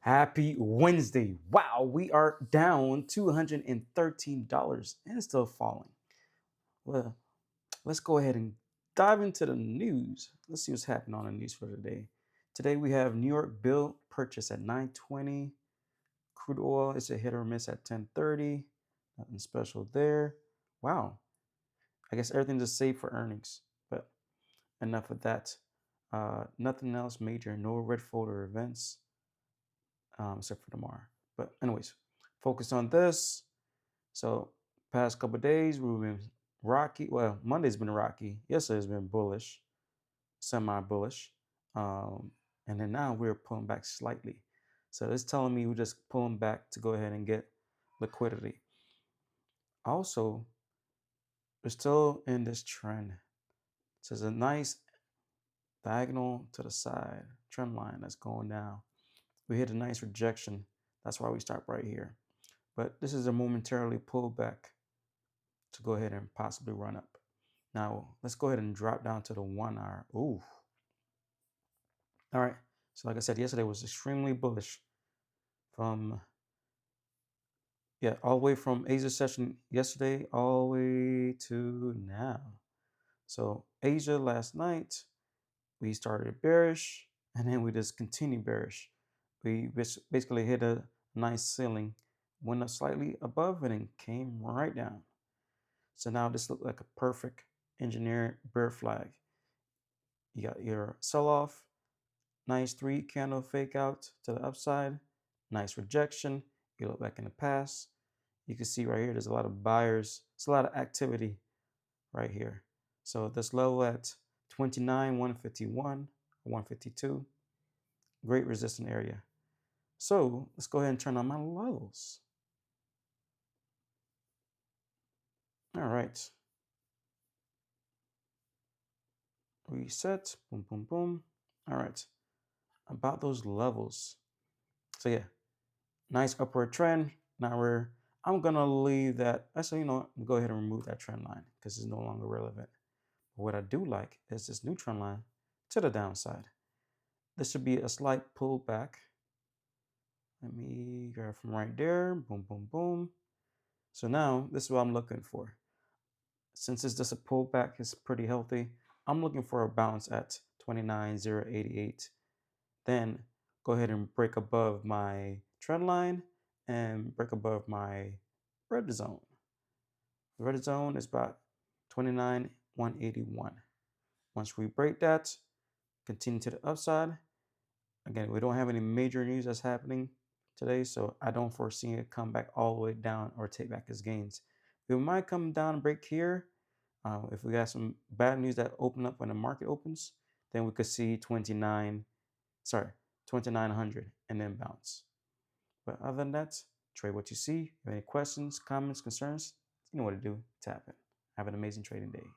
Happy Wednesday. Wow, we are down $213 and it's still falling. Well, let's go ahead and dive into the news. Let's see what's happening on the news for today. Today we have New York bill purchase at 9:20. Crude oil is a hit or miss at 10:30. Nothing special there. Wow. I guess everything's just safe for earnings. But enough of that. Nothing else major. No red folder events. Except for tomorrow. But anyways, focus on this. So past couple of days we've been rocky. Well, Monday's been rocky. Yesterday's been bullish, semi-bullish, and then now we're pulling back slightly. So it's telling me we're just pulling back to go ahead and get liquidity. Also, we're still in this trend. So there's a nice diagonal to the side trend line that's going down. We hit a nice rejection. That's why we stop right here. But this is a momentarily pullback to go ahead and possibly run up. Now, let's go ahead and drop down to the 1 hour. Ooh. All right. So like I said, yesterday was extremely bullish from, all the way from Asia session yesterday all the way to now. So Asia last night, we started bearish and then we just continued bearish. We basically hit a nice ceiling, went up slightly above and then came right down. So now this looks like a perfect engineered bear flag. You got your sell-off, nice 3 candle fake out to the upside, nice rejection. You look back in the past, you can see right here there's a lot of buyers. It's a lot of activity right here. So this level at 29, 151, 152, great resistance area. So let's go ahead and turn on my levels. All right. Reset, boom, boom, boom. All right. About those levels. So yeah, nice upward trend. Now I'm gonna leave that. Actually, go ahead and remove that trend line because it's no longer relevant. But what I do like is this new trend line to the downside. This should be a slight pullback. Let me grab from right there. Boom, boom, boom. So now this is what I'm looking for. Since it's just a pullback, it's pretty healthy. I'm looking for a bounce at 29,088. Then go ahead and break above my trend line and break above my red zone. The red zone is about 29,181. Once we break that, continue to the upside. Again, we don't have any major news that's happening today, so I don't foresee it come back all the way down or take back its gains. We might come down and break here. If we got some bad news that open up when the market opens, then we could see 2,900 and then bounce. But other than that, trade what you see. If you have any questions, comments, concerns, you know what to do. Tap it. Have an amazing trading day.